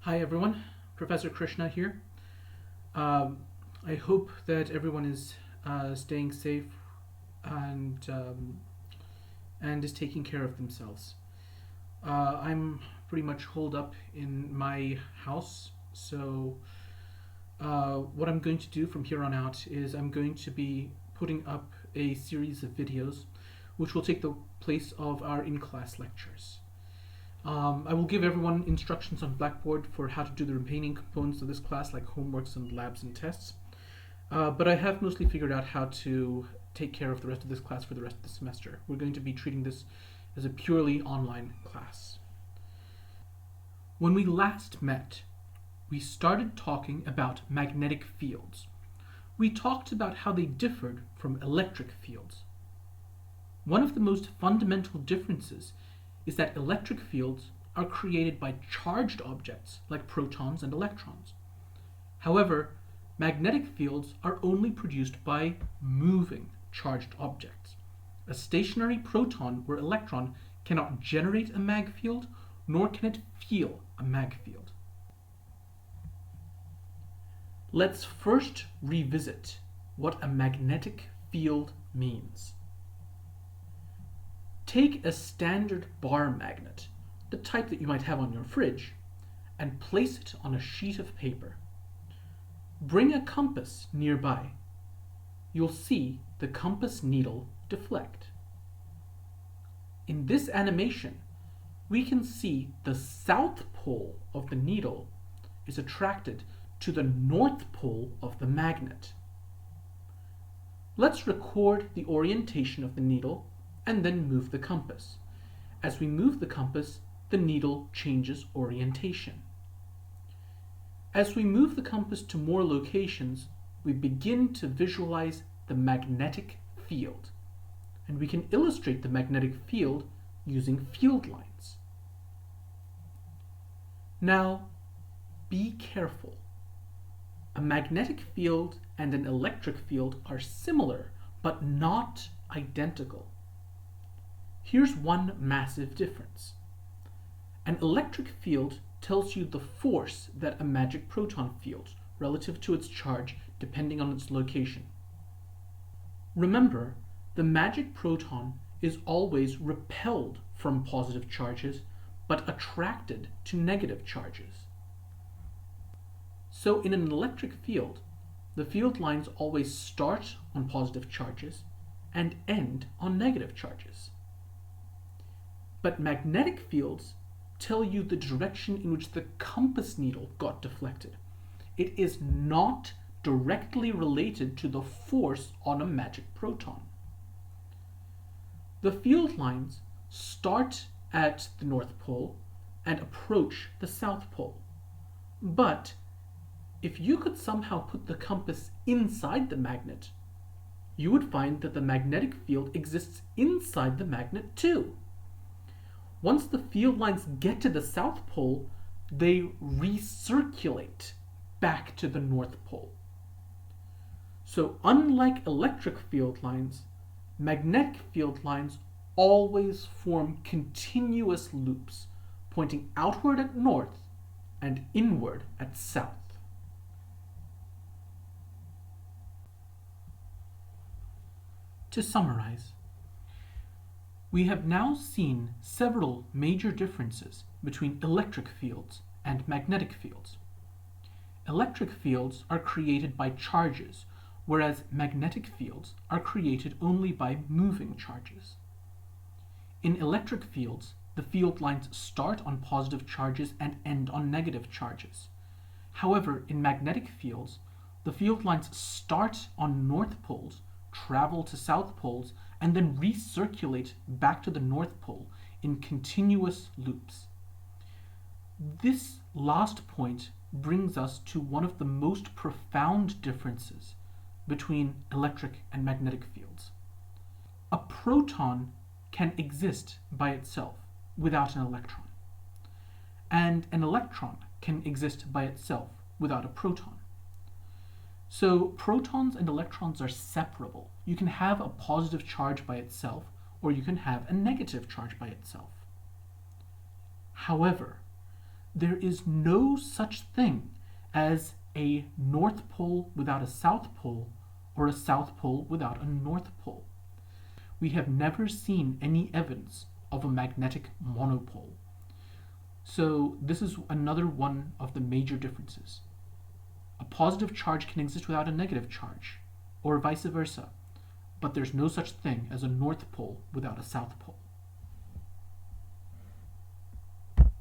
Hi everyone, Professor Krishna here. Um, I hope that everyone is staying safe and and is taking care of themselves. I'm pretty much holed up in my house, so what I'm going to do from here on out is I'm going to be putting up a series of videos which will take the place of our in-class lectures. I will give everyone instructions on Blackboard for how to do the remaining components of this class, like homeworks and labs and tests. But I have mostly figured out how to take care of the rest of this class for the rest of the semester. We're going to be treating this as a purely online class. When we last met, we started talking about magnetic fields. We talked about how they differed from electric fields. One of the most fundamental differences is that electric fields are created by charged objects like protons and electrons. However, magnetic fields are only produced by moving charged objects. A stationary proton or electron cannot generate a mag field, nor can it feel a mag field. Let's first revisit what a magnetic field means. Take a standard bar magnet, the type that you might have on your fridge, and place it on a sheet of paper. Bring a compass nearby. You'll see the compass needle deflect. In this animation, we can see the south pole of the needle is attracted to the north pole of the magnet. Let's record the orientation of the needle and then move the compass. As we move the compass, the needle changes orientation. As we move the compass to more locations, we begin to visualize the magnetic field. And we can illustrate the magnetic field using field lines. Now, be careful. A magnetic field and an electric field are similar, but not identical. Here's one massive difference. An electric field tells you the force that a magic proton feels relative to its charge depending on its location. Remember, the magic proton is always repelled from positive charges but attracted to negative charges. So in an electric field, the field lines always start on positive charges and end on negative charges. But magnetic fields tell you the direction in which the compass needle got deflected. It is not directly related to the force on a magic proton. The field lines start at the North Pole and approach the South Pole. But if you could somehow put the compass inside the magnet, you would find that the magnetic field exists inside the magnet too. Once the field lines get to the South Pole, they recirculate back to the North Pole. So unlike electric field lines, magnetic field lines always form continuous loops, pointing outward at north and inward at south. To summarize, we have now seen several major differences between electric fields and magnetic fields. Electric fields are created by charges, whereas magnetic fields are created only by moving charges. In electric fields, the field lines start on positive charges and end on negative charges. However, in magnetic fields, the field lines start on north poles, travel to south poles, and then recirculate back to the North Pole in continuous loops. This last point brings us to one of the most profound differences between electric and magnetic fields. A proton can exist by itself without an electron, and an electron can exist by itself without a proton. So protons and electrons are separable. You can have a positive charge by itself, or you can have a negative charge by itself. However, there is no such thing as a North Pole without a South Pole or a South Pole without a North Pole. We have never seen any evidence of a magnetic monopole. So this is another one of the major differences. A positive charge can exist without a negative charge, or vice versa, but there's no such thing as a North Pole without a South Pole.